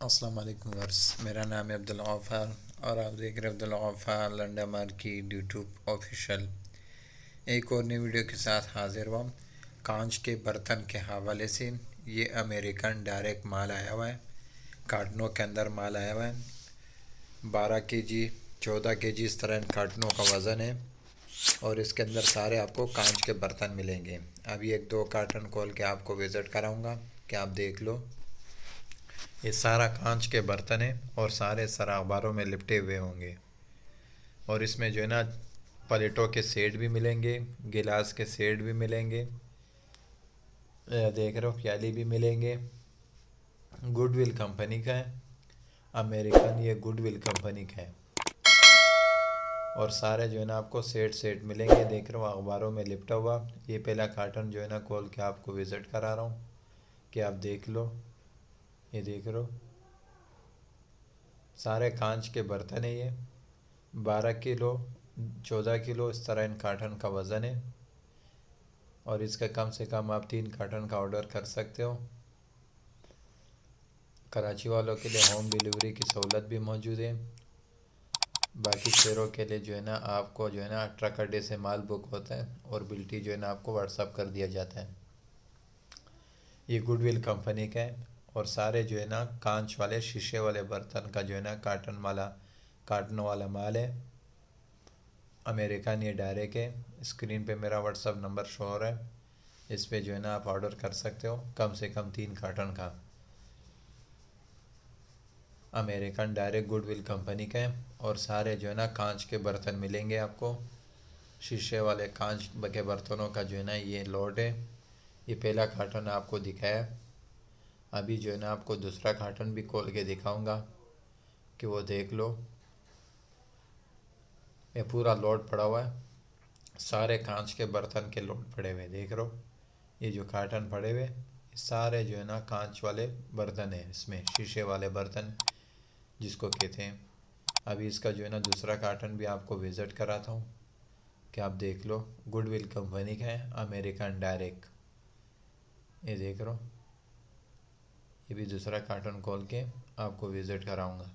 अस्सलाम वालेकुम वर्स, मेरा नाम है अब्दुल गफ़ार और आप देख रहे हैं Abdul Gaffar Landa market YouTube official. एक और नई वीडियो के साथ हाजिर हुआ। कांच के बर्तन के हवाले से ये अमेरिकन डायरेक्ट माल आया हुआ है। कार्टनों के अंदर माल आया हुआ है। 12 kg 14 kg इस तरह इन कार्टनों का वज़न है और इसके अंदर सारे आपको कांच के बर्तन मिलेंगे। अभी एक दो कार्टन खोल के आपको विज़िट कराऊंगा कि आप देख लो। ये सारा कांच के बर्तन है और सारे सराबारों में लिपटे हुए होंगे। और इसमें जो है ना प्लेटों के सेट भी मिलेंगे, गिलास के सेट भी मिलेंगे, देख रहे हो प्याली भी मिलेंगे। गुडविल कंपनी का है, अमेरिकन ये गुडविल कंपनी का है। और सारे जो है ना आपको सेट सेट मिलेंगे, देख रहे हो अखबारों में लिपटा हुआ। ये पहला कार्टन जो है ना खोल के आपको विज़िट करा रहा हूँ कि आप देख लो। ये देख रहे हो सारे कांच के बर्तन है। ये 12 किलो 14 किलो इस तरह इन कार्टन का वज़न है और इसका कम से कम आप 3 कार्टन का ऑर्डर कर सकते हो। कराची वालों के लिए होम डिलीवरी की सहूलत भी मौजूद है। बाकी शहरों के लिए जो है ना आपको जो है ना ट्रक अड्डे से माल बुक होता है और बिल्टी जो है ना आपको व्हाट्सअप कर दिया जाता है। ये गुडविल कंपनी का है और सारे जो है ना कांच वाले शीशे वाले बर्तन का जो है ना कार्टन वाला माल है। अमेरिकन ये डायरेक्ट है। स्क्रीन पे मेरा व्हाट्सअप नंबर शो हो रहा है, इस पे जो है ना आप ऑर्डर कर सकते हो कम से कम 3 कार्टन का। अमेरिकन डायरेक्ट गुडविल कंपनी का है और सारे जो है ना कांच के बर्तन मिलेंगे आपको। शीशे वाले कांच के बर्तनों का जो है ना ये लोड है। ये पहला कार्टन आपको दिखाया। अभी जो है ना आपको दूसरा कार्टन भी खोल के दिखाऊंगा कि वो देख लो। ये पूरा लोड पड़ा हुआ है, सारे कांच के बर्तन के लोड पड़े हुए देख रहे हो। ये जो कार्टन पड़े हुए सारे जो है ना कांच वाले बर्तन है, इसमें शीशे वाले बर्तन जिसको कहते हैं। अभी इसका जो है ना दूसरा कार्टन भी आपको विज़िट कराता हूँ कि आप देख लो। गुडविल कंपनी का है, अमेरिकन डायरेक्ट। ये देख रहे हो, ये भी दूसरा कार्टन खोल के आपको विज़िट कराऊंगा।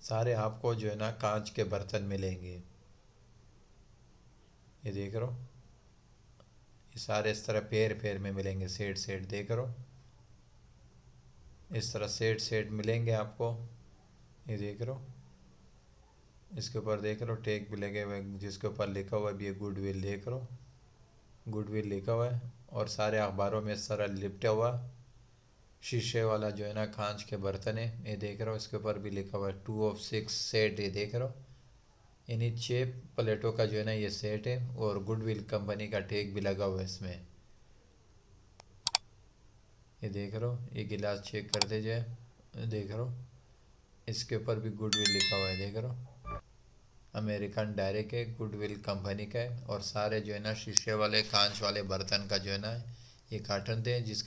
सारे आपको जो है ना कांच के बर्तन मिलेंगे। ये देख रहे हो, ये सारे इस तरह पेर पेर में मिलेंगे, सेट सेट देख रहे हो। इस तरह सेट सेट मिलेंगे आपको। ये देख रहे हो, इसके ऊपर देख रहे हो टेक भी लगे हुए जिसके ऊपर लिखा हुआ भी है गुडविल, देख रहे हो गुडविल लिखा हुआ है। और सारे अखबारों में इस तरह लिपटा हुआ शीशे वाला जो है ना कांच के बर्तन है। ये देख रहे हो, इसके ऊपर भी लिखा हुआ है 2 of 6 सेट। ये देख रहे हो, यानी 6 प्लेटों का जो है ना ये सेट है और गुडविल कंपनी का टैग भी लगा हुआ है इसमें। ये देख रहे हो, ये गिलास चेक कर दीजिए, देख रहे हो इसके ऊपर भी गुडविल लिखा हुआ है, देख रहे हो। अमेरिकन डायरेक्ट है, गुडविल कंपनी का है। और सारे जो है ना शीशे वाले कांच वाले बर्तन का जो है ना ये कार्टन थे जिसका